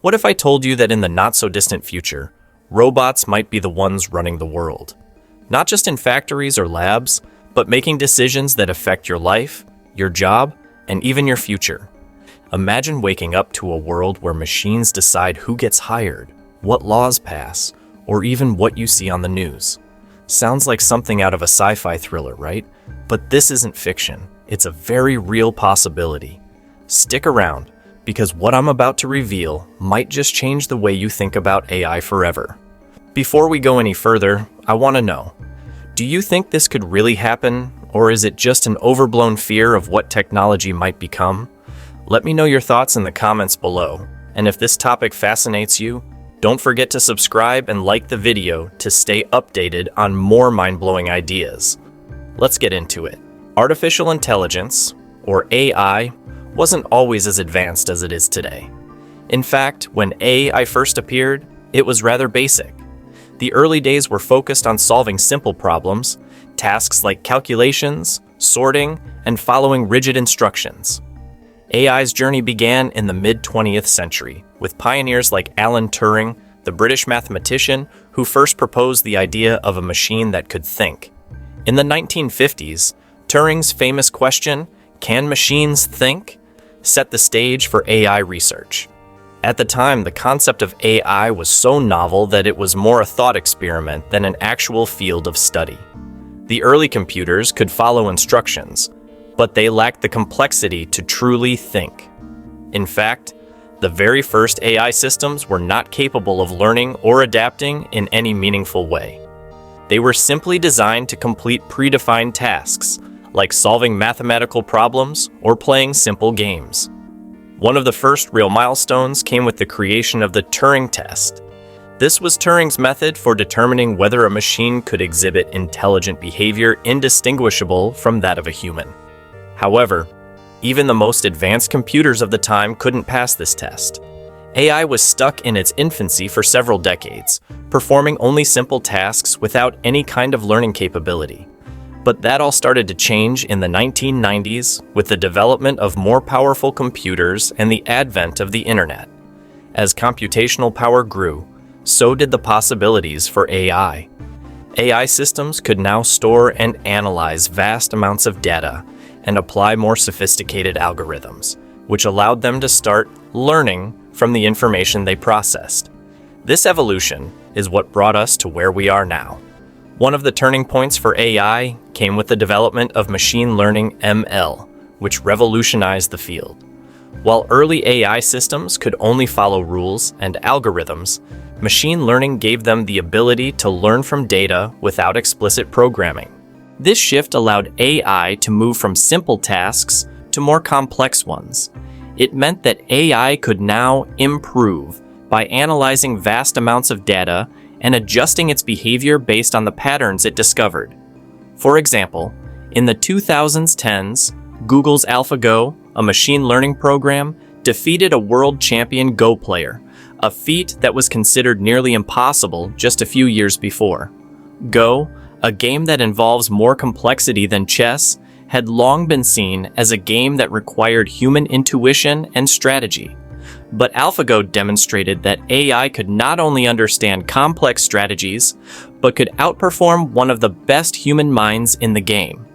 What if I told you that in the not-so-distant future, robots might be the ones running the world? Not just in factories or labs, but making decisions that affect your life, your job, and even your future. Imagine waking up to a world where machines decide who gets hired, what laws pass, or even what you see on the news. Sounds like something out of a sci-fi thriller, right? But this isn't fiction. It's a very real possibility. Stick around, because what I'm about to reveal might just change the way you think about AI forever. Before we go any further, I want to know, do you think this could really happen, or is it just an overblown fear of what technology might become? Let me know your thoughts in the comments below, and if this topic fascinates you, don't forget to subscribe and like the video to stay updated on more mind-blowing ideas. Let's get into it. Artificial intelligence, or AI, wasn't always as advanced as it is today. In fact, when AI first appeared, it was rather basic. The early days were focused on solving simple problems, tasks like calculations, sorting, and following rigid instructions. AI's journey began in the mid-20th century, with pioneers like Alan Turing, the British mathematician who first proposed the idea of a machine that could think. In the 1950s, Turing's famous question, "Can machines think?" set the stage for AI research. At the time, the concept of AI was so novel that it was more a thought experiment than an actual field of study. The early computers could follow instructions, but they lacked the complexity to truly think. In fact, the very first AI systems were not capable of learning or adapting in any meaningful way. They were simply designed to complete predefined tasks, like solving mathematical problems or playing simple games. One of the first real milestones came with the creation of the Turing test. This was Turing's method for determining whether a machine could exhibit intelligent behavior indistinguishable from that of a human. However, even the most advanced computers of the time couldn't pass this test. AI was stuck in its infancy for several decades, performing only simple tasks without any kind of learning capability. But that all started to change in the 1990s with the development of more powerful computers and the advent of the internet. As computational power grew, so did the possibilities for AI. AI systems could now store and analyze vast amounts of data and apply more sophisticated algorithms, which allowed them to start learning from the information they processed. This evolution is what brought us to where we are now. One of the turning points for AI came with the development of machine learning (ML), which revolutionized the field. While early AI systems could only follow rules and algorithms, machine learning gave them the ability to learn from data without explicit programming. This shift allowed AI to move from simple tasks to more complex ones. It meant that AI could now improve by analyzing vast amounts of data and adjusting its behavior based on the patterns it discovered. For example, in the 2010s, Google's AlphaGo, a machine learning program, defeated a world champion Go player, a feat that was considered nearly impossible just a few years before. Go, a game that involves more complexity than chess, had long been seen as a game that required human intuition and strategy. But AlphaGo demonstrated that AI could not only understand complex strategies, but could outperform one of the best human minds in the game.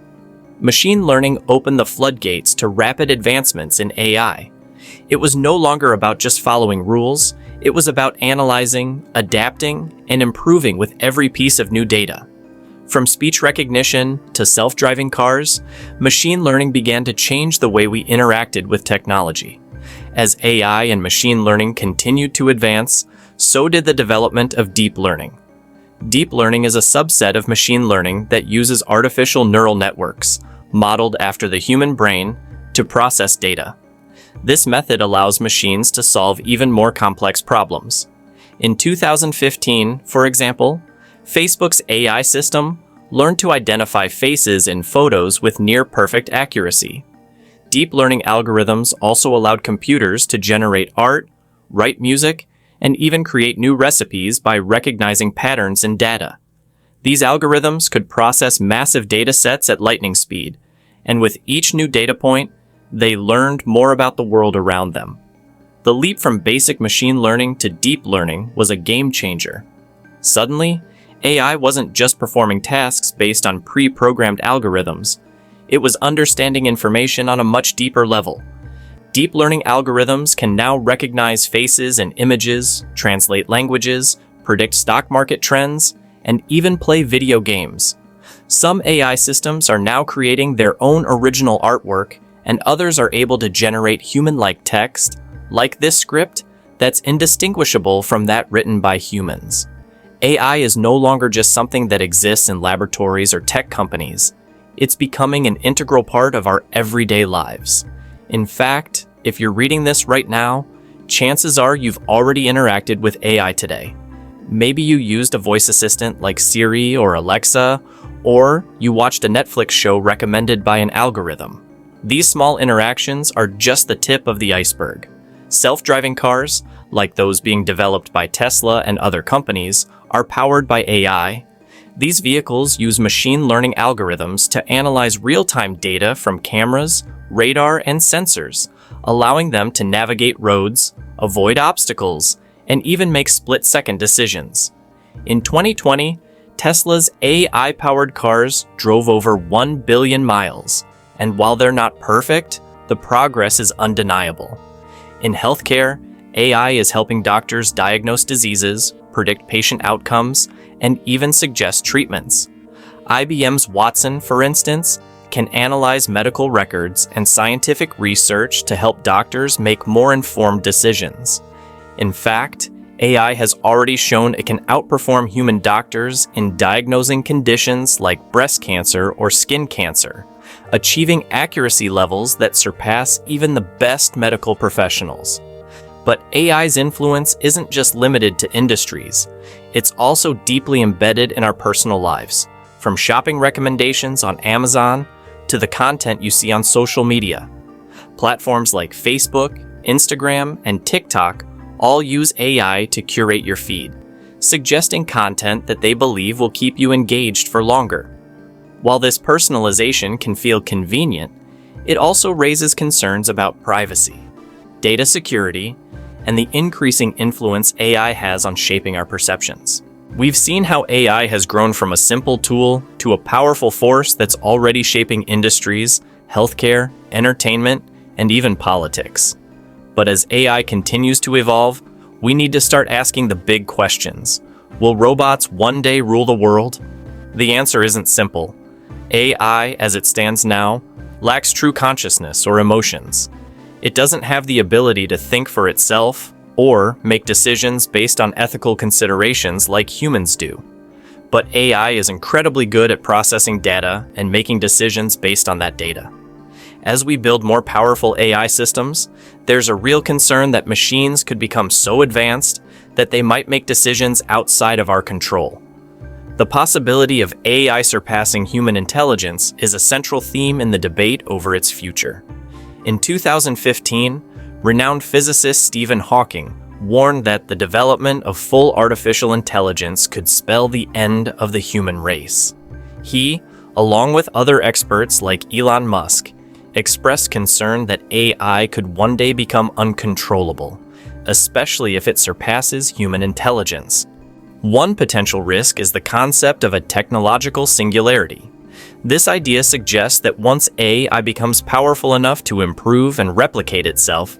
Machine learning opened the floodgates to rapid advancements in AI. It was no longer about just following rules, it was about analyzing, adapting, and improving with every piece of new data. From speech recognition to self-driving cars, machine learning began to change the way we interacted with technology. As AI and machine learning continued to advance, so did the development of deep learning. Deep learning is a subset of machine learning that uses artificial neural networks, modeled after the human brain, to process data. This method allows machines to solve even more complex problems. In 2015, for example, Facebook's AI system learned to identify faces in photos with near-perfect accuracy. Deep learning algorithms also allowed computers to generate art, write music, and even create new recipes by recognizing patterns in data. These algorithms could process massive data sets at lightning speed, and with each new data point, they learned more about the world around them. The leap from basic machine learning to deep learning was a game changer. Suddenly, AI wasn't just performing tasks based on pre-programmed algorithms. It was understanding information on a much deeper level. Deep learning algorithms can now recognize faces and images, translate languages, predict stock market trends, and even play video games. Some AI systems are now creating their own original artwork, and others are able to generate human-like text, like this script, that's indistinguishable from that written by humans. AI is no longer just something that exists in laboratories or tech companies. It's becoming an integral part of our everyday lives. In fact, if you're reading this right now, chances are you've already interacted with AI today. Maybe you used a voice assistant like Siri or Alexa, or you watched a Netflix show recommended by an algorithm. These small interactions are just the tip of the iceberg. Self-driving cars, like those being developed by Tesla and other companies, are powered by AI. These vehicles use machine learning algorithms to analyze real-time data from cameras, radar, and sensors, allowing them to navigate roads, avoid obstacles, and even make split-second decisions. In 2020, Tesla's AI-powered cars drove over 1 billion miles, and while they're not perfect, the progress is undeniable. In healthcare, AI is helping doctors diagnose diseases, predict patient outcomes, and even suggest treatments. IBM's Watson, for instance, can analyze medical records and scientific research to help doctors make more informed decisions. In fact, AI has already shown it can outperform human doctors in diagnosing conditions like breast cancer or skin cancer, achieving accuracy levels that surpass even the best medical professionals. But AI's influence isn't just limited to industries. It's also deeply embedded in our personal lives, from shopping recommendations on Amazon to the content you see on social media. Platforms like Facebook, Instagram, and TikTok all use AI to curate your feed, suggesting content that they believe will keep you engaged for longer. While this personalization can feel convenient, it also raises concerns about privacy, data security, and the increasing influence AI has on shaping our perceptions. We've seen how AI has grown from a simple tool to a powerful force that's already shaping industries, healthcare, entertainment, and even politics. But as AI continues to evolve, we need to start asking the big questions. Will robots one day rule the world? The answer isn't simple. AI, as it stands now, lacks true consciousness or emotions. It doesn't have the ability to think for itself or make decisions based on ethical considerations like humans do. But AI is incredibly good at processing data and making decisions based on that data. As we build more powerful AI systems, there's a real concern that machines could become so advanced that they might make decisions outside of our control. The possibility of AI surpassing human intelligence is a central theme in the debate over its future. In 2015, renowned physicist Stephen Hawking warned that the development of full artificial intelligence could spell the end of the human race. He, along with other experts like Elon Musk, expressed concern that AI could one day become uncontrollable, especially if it surpasses human intelligence. One potential risk is the concept of a technological singularity. This idea suggests that once AI becomes powerful enough to improve and replicate itself,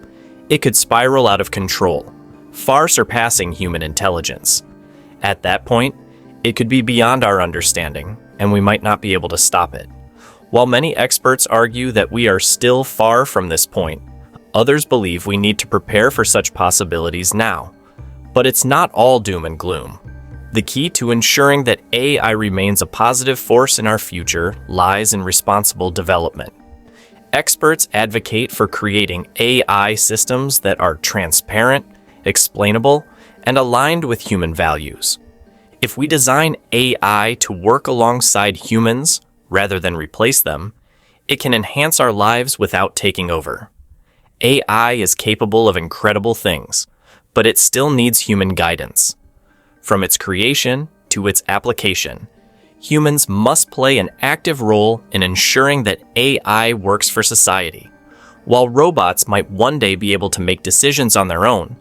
it could spiral out of control, far surpassing human intelligence. At that point, it could be beyond our understanding, and we might not be able to stop it. While many experts argue that we are still far from this point, others believe we need to prepare for such possibilities now. But it's not all doom and gloom. The key to ensuring that AI remains a positive force in our future lies in responsible development. Experts advocate for creating AI systems that are transparent, explainable, and aligned with human values. If we design AI to work alongside humans rather than replace them, it can enhance our lives without taking over. AI is capable of incredible things, but it still needs human guidance. From its creation to its application, humans must play an active role in ensuring that AI works for society. While robots might one day be able to make decisions on their own,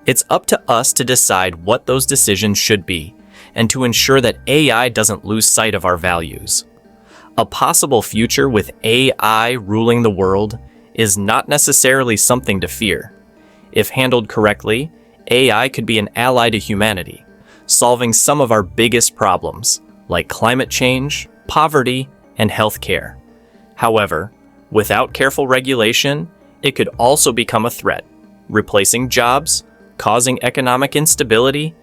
it's up to us to decide what those decisions should be and to ensure that AI doesn't lose sight of our values. A possible future with AI ruling the world is not necessarily something to fear. If handled correctly, AI could be an ally to humanity, solving some of our biggest problems, like climate change, poverty, and healthcare. However, without careful regulation, it could also become a threat, replacing jobs, causing economic instability,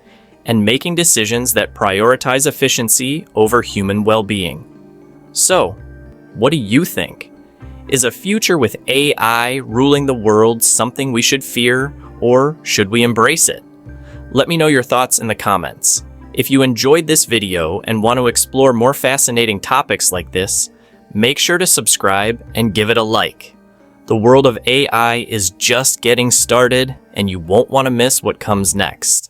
and making decisions that prioritize efficiency over human well-being. So, what do you think? Is a future with AI ruling the world something we should fear, or should we embrace it? Let me know your thoughts in the comments. If you enjoyed this video and want to explore more fascinating topics like this, make sure to subscribe and give it a like. The world of AI is just getting started, and you won't want to miss what comes next.